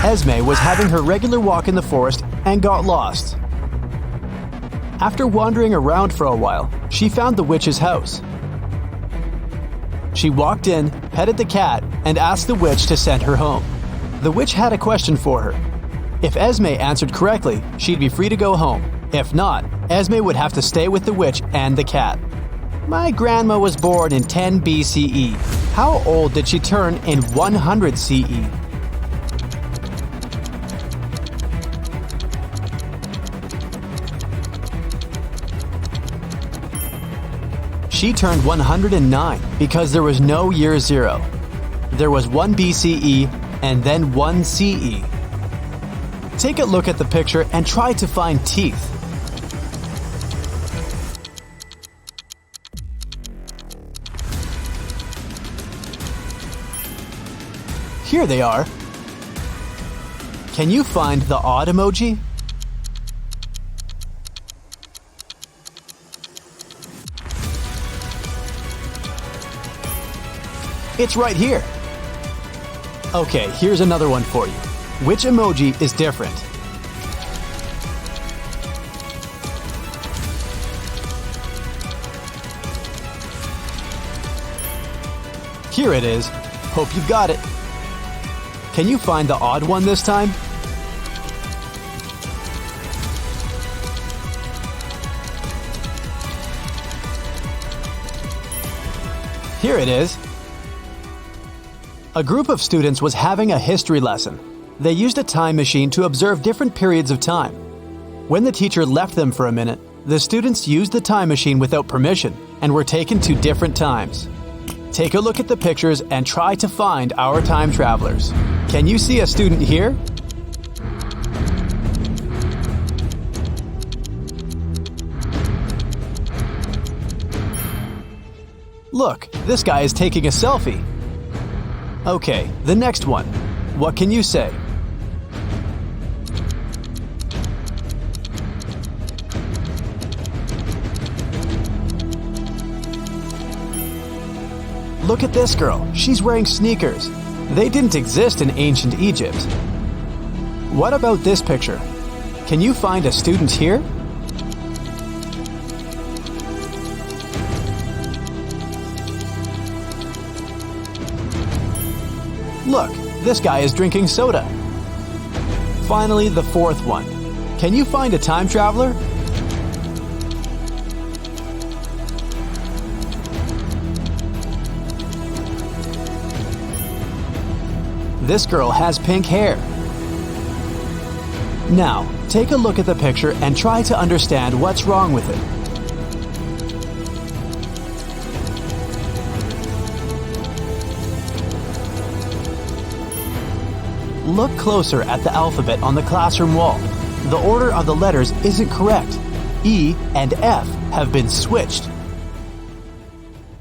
Esme was having her regular walk in the forest and got lost. After wandering around for a while, she found the witch's house. She walked in, petted the cat, and asked the witch to send her home. The witch had a question for her. If Esme answered correctly, she'd be free to go home. If not, Esme would have to stay with the witch and the cat. My grandma was born in 10 BCE. How old did she turn in 100 CE? She turned 109 because there was no year zero. There was 1 BCE and then 1 CE. Take a look at the picture and try to find teeth. Here they are. Can you find the odd emoji? It's right here. Okay, here's another one for you. Which emoji is different? Here it is. Hope you've got it. Can you find the odd one this time? Here it is. A group of students was having a history lesson. They used a time machine to observe different periods of time. When the teacher left them for a minute, the students used the time machine without permission and were taken to different times. Take a look at the pictures and try to find our time travelers. Can you see a student here? Look, this guy is taking a selfie. Okay, the next one. What can you say? Look at this girl. She's wearing sneakers. They didn't exist in ancient Egypt. What about this picture? Can you find a student here? Look, this guy is drinking soda. Finally, the fourth one. Can you find a time traveler? This girl has pink hair. Now, take a look at the picture and try to understand what's wrong with it. Look closer at the alphabet on the classroom wall. The order of the letters isn't correct. E and F have been switched.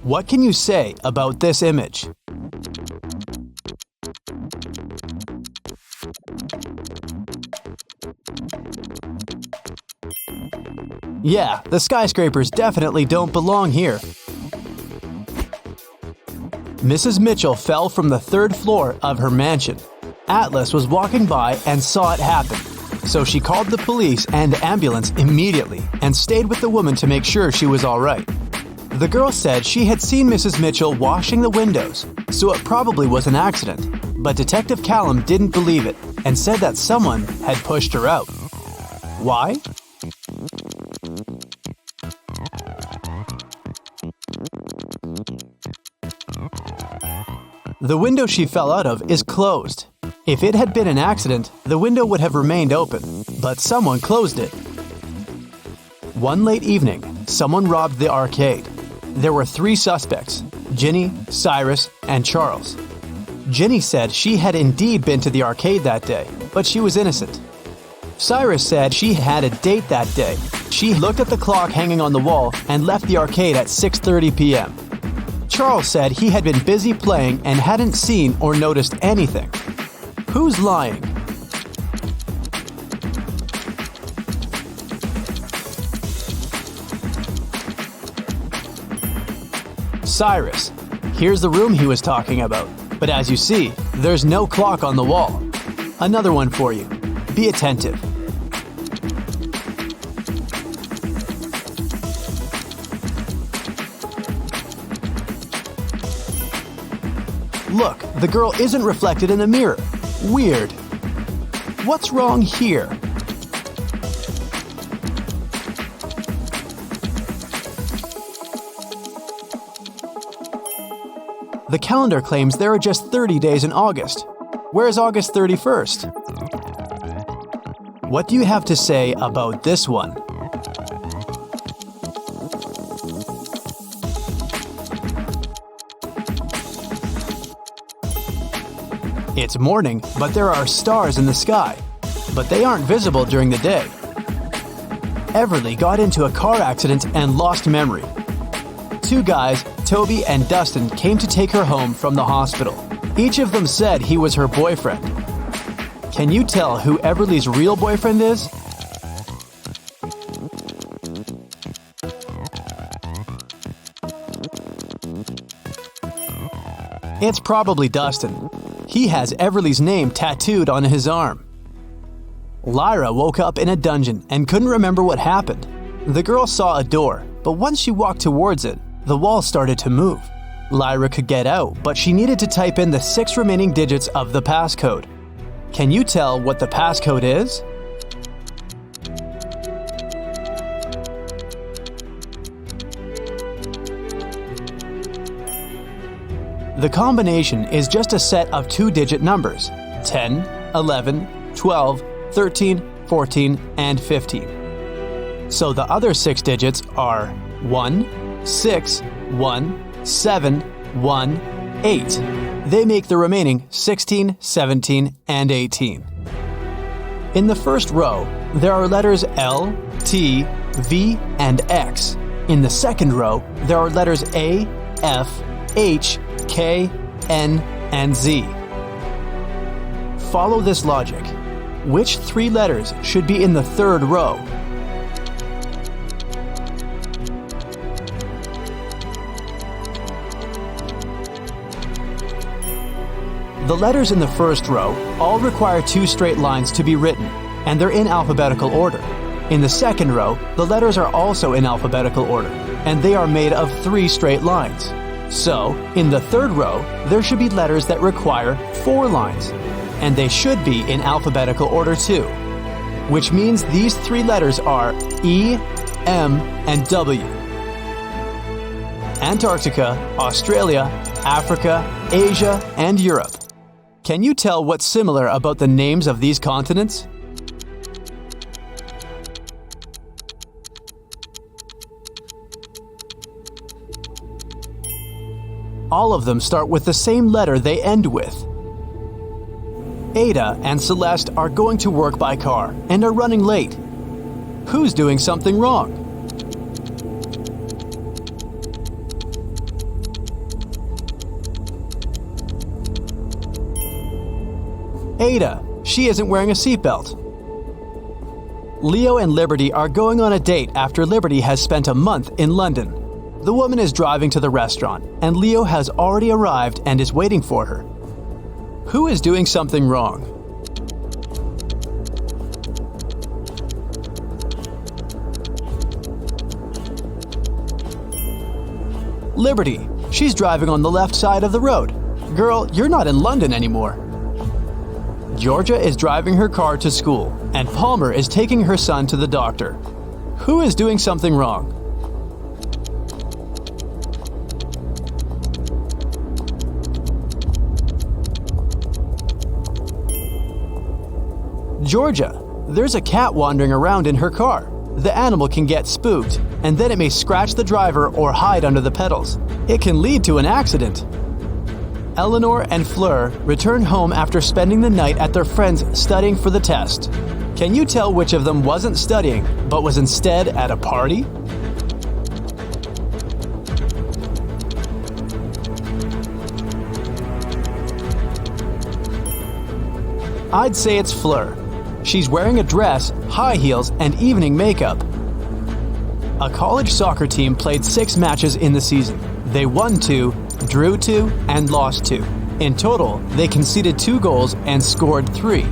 What can you say about this image? Yeah, the skyscrapers definitely don't belong here. Mrs. Mitchell fell from the 3rd floor of her mansion. Atlas was walking by and saw it happen, so she called the police and the ambulance immediately and stayed with the woman to make sure she was all right. The girl said she had seen Mrs. Mitchell washing the windows, so it probably was an accident, but Detective Callum didn't believe it and said that someone had pushed her out. Why? The window she fell out of is closed. If it had been an accident, the window would have remained open, but someone closed it. One late evening, someone robbed the arcade. There were 3 suspects, Ginny, Cyrus, and Charles. Ginny said she had indeed been to the arcade that day, but she was innocent. Cyrus said she had a date that day. She looked at the clock hanging on the wall and left the arcade at 6:30 p.m. Charles said he had been busy playing and hadn't seen or noticed anything. Who's lying? Cyrus. Here's the room he was talking about, but as you see, there's no clock on the wall. Another one for you. Be attentive. Look, the girl isn't reflected in the mirror. Weird. What's wrong here? The calendar claims there are just 30 days in August. Where's August 31st? What do you have to say about this one? It's morning, but there are stars in the sky, but they aren't visible during the day. Everly got into a car accident and lost memory. Two guys, Toby and Dustin, came to take her home from the hospital. Each of them said he was her boyfriend. Can you tell who Everly's real boyfriend is? It's probably Dustin. He has Everly's name tattooed on his arm. Lyra woke up in a dungeon and couldn't remember what happened. The girl saw a door, but once she walked towards it, the wall started to move. Lyra could get out, but she needed to type in the 6 remaining digits of the passcode. Can you tell what the passcode is? The combination is just a set of 2-digit numbers: 10, 11, 12, 13, 14, and 15. So the other 6 digits are 1, 6, 1, 7, 1, 8. They make the remaining 16, 17, and 18. In the first row, there are letters L, T, V, and X. In the second row, there are letters A, F, H, K, N, and Z. Follow this logic. Which 3 letters should be in the third row? The letters in the first row all require 2 straight lines to be written, and they're in alphabetical order. In the second row, the letters are also in alphabetical order, and they are made of 3 straight lines. So, in the third row, there should be letters that require 4 lines, and they should be in alphabetical order too, which means these 3 letters are E, M, and W. Antarctica, Australia, Africa, Asia, and Europe. Can you tell what's similar about the names of these continents? All of them start with the same letter they end with. Ada and Celeste are going to work by car and are running late. Who's doing something wrong? Ada. She isn't wearing a seatbelt. Leo and Liberty are going on a date after Liberty has spent a month in London. The woman is driving to the restaurant, and Leo has already arrived and is waiting for her. Who is doing something wrong? Liberty. She's driving on the left side of the road. Girl, you're not in London anymore. Georgia is driving her car to school, and Palmer is taking her son to the doctor. Who is doing something wrong? Georgia. There's a cat wandering around in her car. The animal can get spooked, and then it may scratch the driver or hide under the pedals. It can lead to an accident. Eleanor and Fleur return home after spending the night at their friend's studying for the test. Can you tell which of them wasn't studying, but was instead at a party? I'd say it's Fleur. She's wearing a dress, high heels, and evening makeup. A college soccer team played 6 matches in the season. They won 2, drew 2, and lost 2. In total, they conceded 2 goals and scored 3.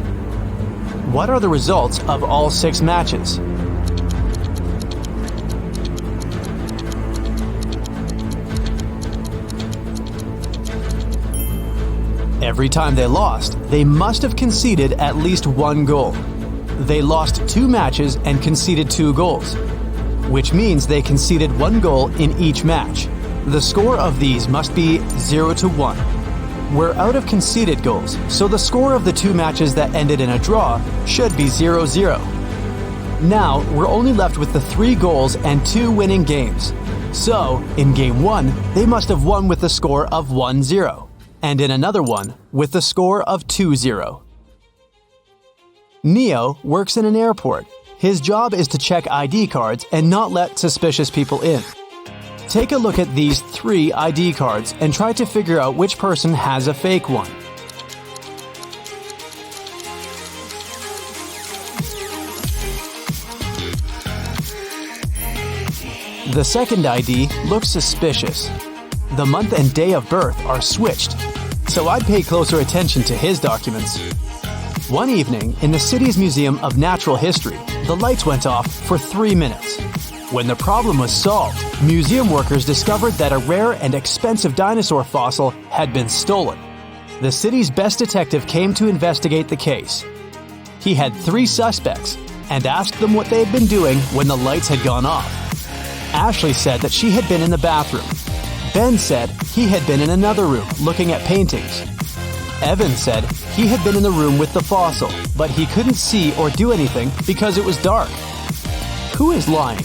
What are the results of all 6 matches? Every time they lost, they must have conceded at least 1 goal. They lost 2 matches and conceded 2 goals, which means they conceded 1 goal in each match. The score of these must be 0-1. We're out of conceded goals, so the score of the 2 matches that ended in a draw should be 0-0. Now, we're only left with the 3 goals and 2 winning games. So, in Game 1, they must have won with the score of 1-0, and in another one, with the score of 2-0. Neo works in an airport. His job is to check ID cards and not let suspicious people in. Take a look at these 3 ID cards and try to figure out which person has a fake one. The second ID looks suspicious. The month and day of birth are switched, so I'd pay closer attention to his documents. One evening, in the city's Museum of Natural History, the lights went off for 3 minutes. When the problem was solved, museum workers discovered that a rare and expensive dinosaur fossil had been stolen. The city's best detective came to investigate the case. He had 3 suspects and asked them what they had been doing when the lights had gone off. Ashley said that she had been in the bathroom. Ben said he had been in another room looking at paintings. Evan said he had been in the room with the fossil, but he couldn't see or do anything because it was dark. Who is lying?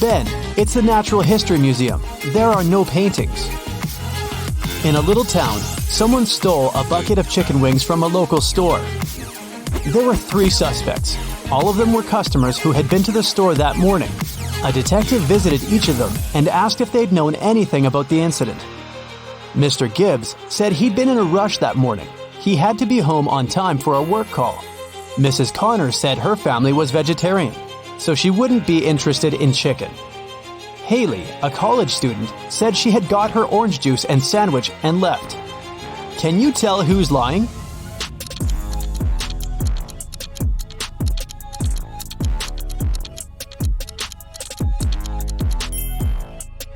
Ben, it's the Natural History Museum. There are no paintings. In a little town, someone stole a bucket of chicken wings from a local store. There were 3 suspects. All of them were customers who had been to the store that morning. A detective visited each of them and asked if they'd known anything about the incident. Mr. Gibbs said he'd been in a rush that morning. He had to be home on time for a work call. Mrs. Connor said her family was vegetarian, so she wouldn't be interested in chicken. Haley, a college student, said she had got her orange juice and sandwich and left. Can you tell who's lying?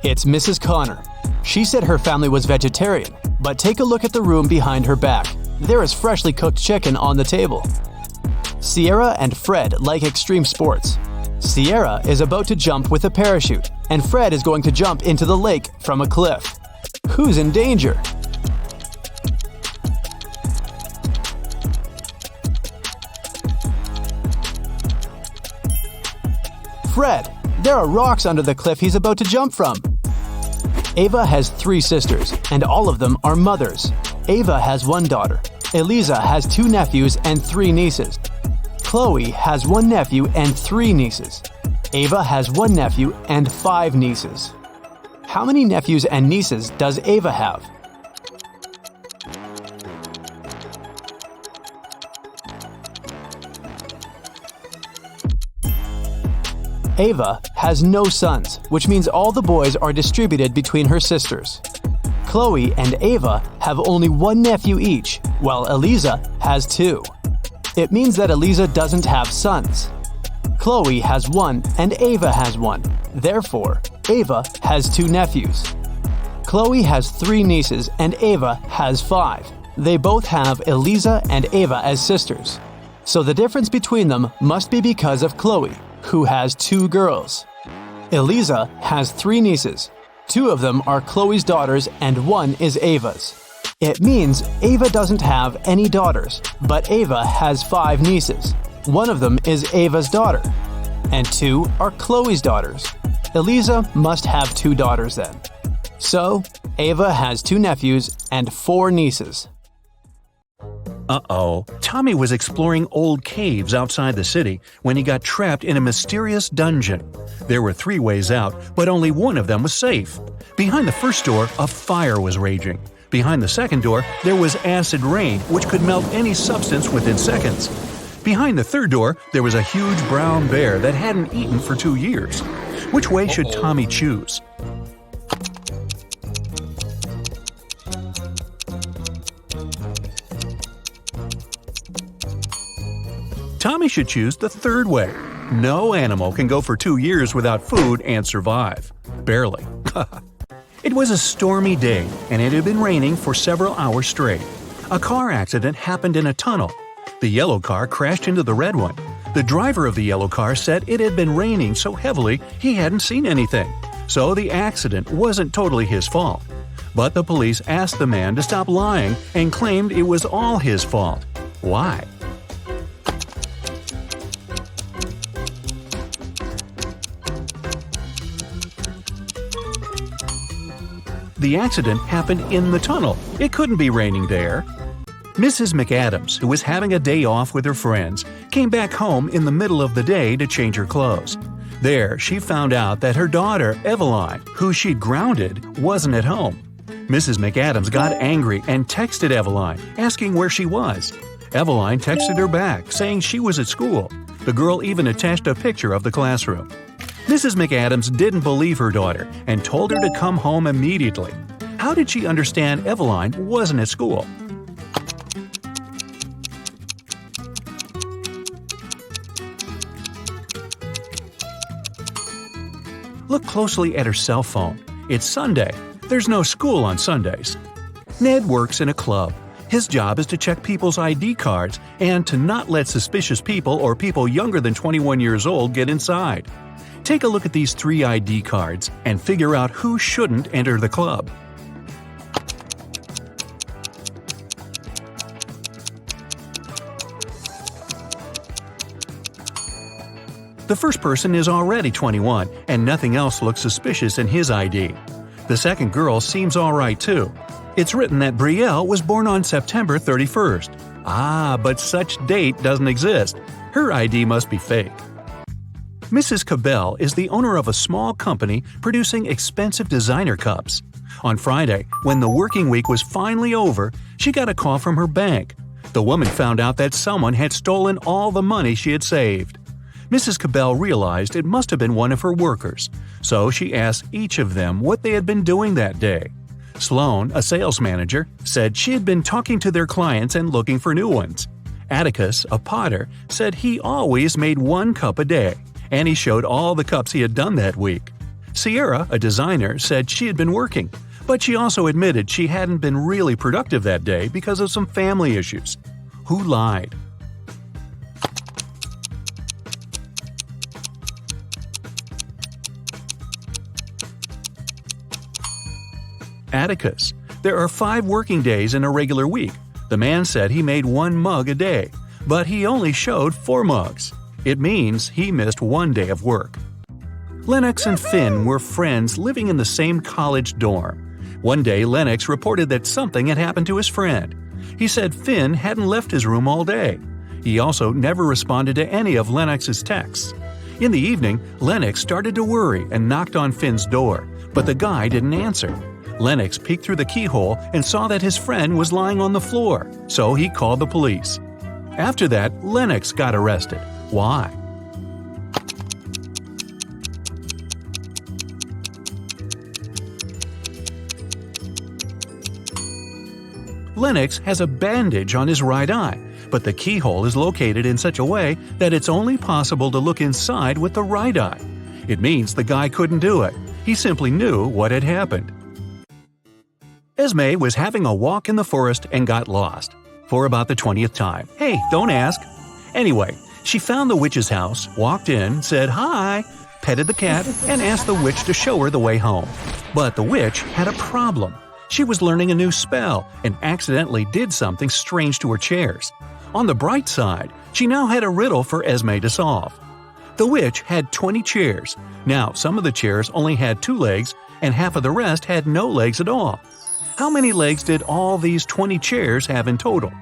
It's Mrs. Connor. She said her family was vegetarian, but take a look at the room behind her back. There is freshly cooked chicken on the table. Sierra and Fred like extreme sports. Sierra is about to jump with a parachute, and Fred is going to jump into the lake from a cliff. Who's in danger? Fred, there are rocks under the cliff he's about to jump from. Ava has 3 sisters, and all of them are mothers. Ava has 1 daughter. Eliza has 2 nephews and 3 nieces. Chloe has 1 nephew and 3 nieces. Ava has 1 nephew and 5 nieces. How many nephews and nieces does Ava have? Ava has no sons, which means all the boys are distributed between her sisters. Chloe and Ava have only 1 nephew each, while Eliza has 2. It means that Eliza doesn't have sons. Chloe has 1 and Ava has 1. Therefore, Ava has 2 nephews. Chloe has 3 nieces and Ava has 5. They both have Eliza and Ava as sisters. So the difference between them must be because of Chloe, who has 2 girls. Eliza has 3 nieces. 2 of them are Chloe's daughters and 1 is Ava's. It means Ava doesn't have any daughters, but Ava has 5 nieces. 1 of them is Ava's daughter, and 2 are Chloe's daughters. Eliza must have 2 daughters then. So, Ava has 2 nephews and 4 nieces. Uh-oh. Tommy was exploring old caves outside the city when he got trapped in a mysterious dungeon. There were 3 ways out, but only one of them was safe. Behind the first door, a fire was raging. Behind the second door, there was acid rain, which could melt any substance within seconds. Behind the third door, there was a huge brown bear that hadn't eaten for 2 years. Which way should Tommy choose? Tommy should choose the third way. No animal can go for 2 years without food and survive. Barely. It was a stormy day, and it had been raining for several hours straight. A car accident happened in a tunnel. The yellow car crashed into the red one. The driver of the yellow car said it had been raining so heavily he hadn't seen anything, so the accident wasn't totally his fault. But the police asked the man to stop lying and claimed it was all his fault. Why? The accident happened in the tunnel. It couldn't be raining there. Mrs. McAdams, who was having a day off with her friends, came back home in the middle of the day to change her clothes. There, she found out that her daughter, Eveline, who she'd grounded, wasn't at home. Mrs. McAdams got angry and texted Eveline, asking where she was. Eveline texted her back, saying she was at school. The girl even attached a picture of the classroom. Mrs. McAdams didn't believe her daughter and told her to come home immediately. How did she understand Eveline wasn't at school? Look closely at her cell phone. It's Sunday. There's no school on Sundays. Ned works in a club. His job is to check people's ID cards and to not let suspicious people or people younger than 21 years old get inside. Take a look at these 3 ID cards and figure out who shouldn't enter the club. The first person is already 21, and nothing else looks suspicious in his ID. The second girl seems alright too. It's written that Brielle was born on September 31st. But such date doesn't exist. Her ID must be fake. Mrs. Cabell is the owner of a small company producing expensive designer cups. On Friday, when the working week was finally over, she got a call from her bank. The woman found out that someone had stolen all the money she had saved. Mrs. Cabell realized it must have been one of her workers, so she asked each of them what they had been doing that day. Sloan, a sales manager, said she had been talking to their clients and looking for new ones. Atticus, a potter, said he always made 1 cup a day, and he showed all the cups he had done that week. Sierra, a designer, said she had been working, but she also admitted she hadn't been really productive that day because of some family issues. Who lied? Atticus. There are 5 working days in a regular week. The man said he made 1 mug a day, but he only showed 4 mugs. It means he missed 1 day of work. Lennox and Finn were friends living in the same college dorm. One day, Lennox reported that something had happened to his friend. He said Finn hadn't left his room all day. He also never responded to any of Lennox's texts. In the evening, Lennox started to worry and knocked on Finn's door, but the guy didn't answer. Lennox peeked through the keyhole and saw that his friend was lying on the floor, so he called the police. After that, Lennox got arrested. Why? Lennox has a bandage on his right eye, but the keyhole is located in such a way that it's only possible to look inside with the right eye. It means the guy couldn't do it. He simply knew what had happened. Esme was having a walk in the forest and got lost. For about the 20th time. Hey, don't ask. Anyway, she found the witch's house, walked in, said hi, petted the cat, and asked the witch to show her the way home. But the witch had a problem. She was learning a new spell and accidentally did something strange to her chairs. On the bright side, she now had a riddle for Esme to solve. The witch had 20 chairs. Now, some of the chairs only had 2 legs, and half of the rest had no legs at all. How many legs did all these 20 chairs have in total?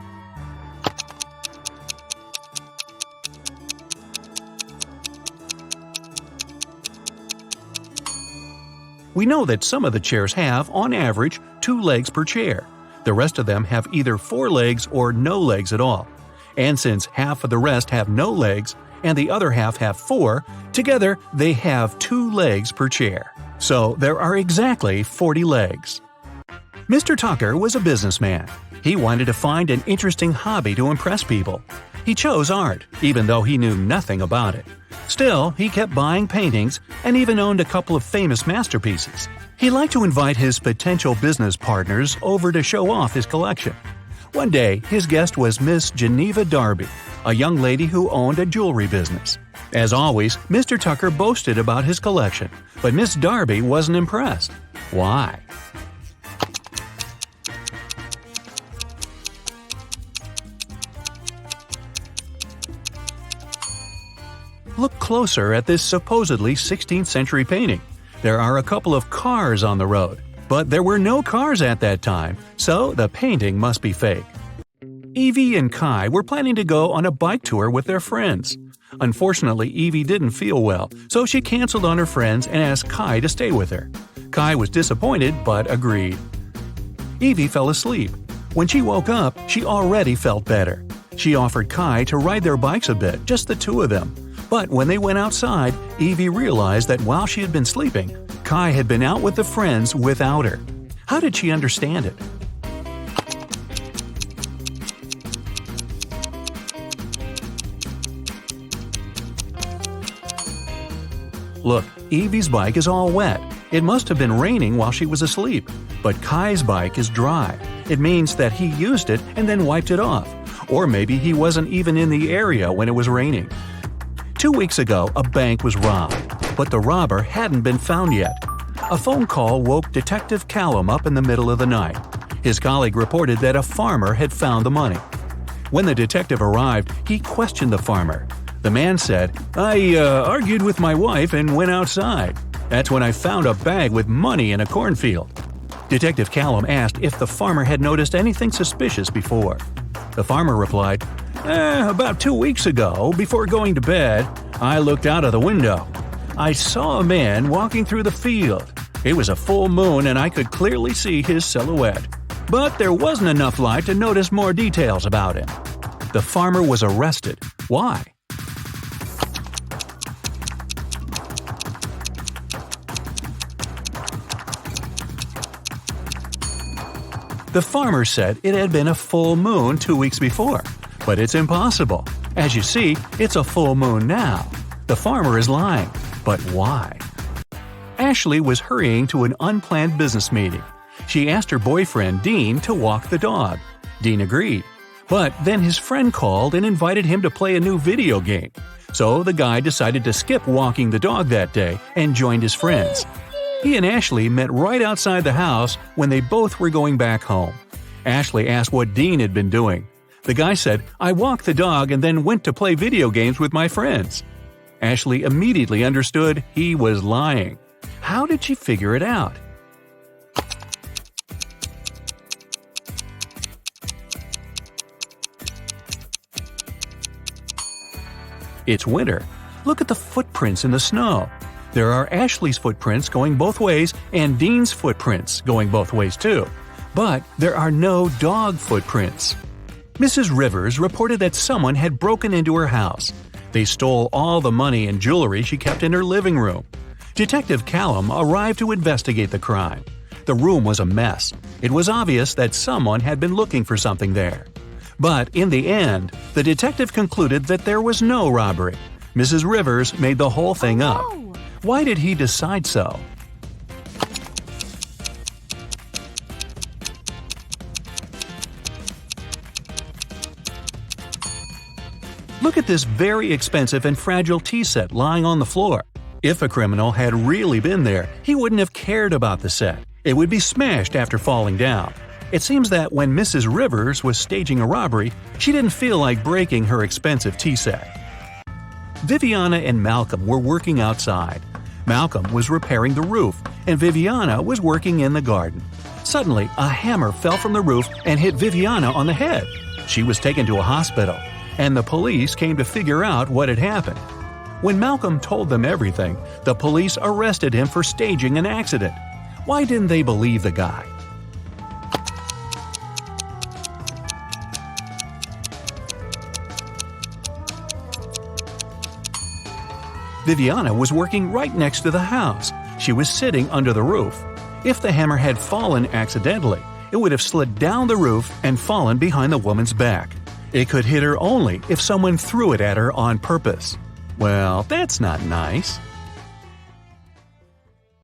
We know that some of the chairs have, on average, 2 legs per chair. The rest of them have either 4 legs or no legs at all. And since half of the rest have no legs and the other half have 4, together they have 2 legs per chair. So there are exactly 40 legs. Mr. Tucker was a businessman. He wanted to find an interesting hobby to impress people. He chose art, even though he knew nothing about it. Still, he kept buying paintings and even owned a couple of famous masterpieces. He liked to invite his potential business partners over to show off his collection. One day, his guest was Miss Geneva Darby, a young lady who owned a jewelry business. As always, Mr. Tucker boasted about his collection, but Miss Darby wasn't impressed. Why? Look closer at this supposedly 16th century painting. There are a couple of cars on the road, but there were no cars at that time, so the painting must be fake. Evie and Kai were planning to go on a bike tour with their friends. Unfortunately, Evie didn't feel well, so she canceled on her friends and asked Kai to stay with her. Kai was disappointed but agreed. Evie fell asleep. When she woke up, she already felt better. She offered Kai to ride their bikes a bit, just the two of them. But when they went outside, Evie realized that while she had been sleeping, Kai had been out with the friends without her. How did she understand it? Look, Evie's bike is all wet. It must have been raining while she was asleep. But Kai's bike is dry. It means that he used it and then wiped it off. Or maybe he wasn't even in the area when it was raining. 2 weeks ago, a bank was robbed, but the robber hadn't been found yet. A phone call woke Detective Callum up in the middle of the night. His colleague reported that a farmer had found the money. When the detective arrived, he questioned the farmer. The man said, "I argued with my wife and went outside. That's when I found a bag with money in a cornfield." Detective Callum asked if the farmer had noticed anything suspicious before. The farmer replied, "About 2 weeks ago, before going to bed, I looked out of the window. I saw a man walking through the field. It was a full moon and I could clearly see his silhouette. But there wasn't enough light to notice more details about him." The farmer was arrested. Why? The farmer said it had been a full moon 2 weeks before. But it's impossible. As you see, it's a full moon now. The farmer is lying. But why? Ashley was hurrying to an unplanned business meeting. She asked her boyfriend, Dean, to walk the dog. Dean agreed. But then his friend called and invited him to play a new video game. So the guy decided to skip walking the dog that day and joined his friends. He and Ashley met right outside the house when they both were going back home. Ashley asked what Dean had been doing. The guy said, "I walked the dog and then went to play video games with my friends." Ashley immediately understood he was lying. How did she figure it out? It's winter. Look at the footprints in the snow. There are Ashley's footprints going both ways and Dean's footprints going both ways too. But there are no dog footprints. Mrs. Rivers reported that someone had broken into her house. They stole all the money and jewelry she kept in her living room. Detective Callum arrived to investigate the crime. The room was a mess. It was obvious that someone had been looking for something there. But in the end, the detective concluded that there was no robbery. Mrs. Rivers made the whole thing up. Why did he decide so? Look at this very expensive and fragile tea set lying on the floor. If a criminal had really been there, he wouldn't have cared about the set. It would be smashed after falling down. It seems that when Mrs. Rivers was staging a robbery, she didn't feel like breaking her expensive tea set. Viviana and Malcolm were working outside. Malcolm was repairing the roof, and Viviana was working in the garden. Suddenly, a hammer fell from the roof and hit Viviana on the head. She was taken to a hospital, and the police came to figure out what had happened. When Malcolm told them everything, the police arrested him for staging an accident. Why didn't they believe the guy? Viviana was working right next to the house. She was sitting under the roof. If the hammer had fallen accidentally, it would have slid down the roof and fallen behind the woman's back. It could hit her only if someone threw it at her on purpose. Well, that's not nice.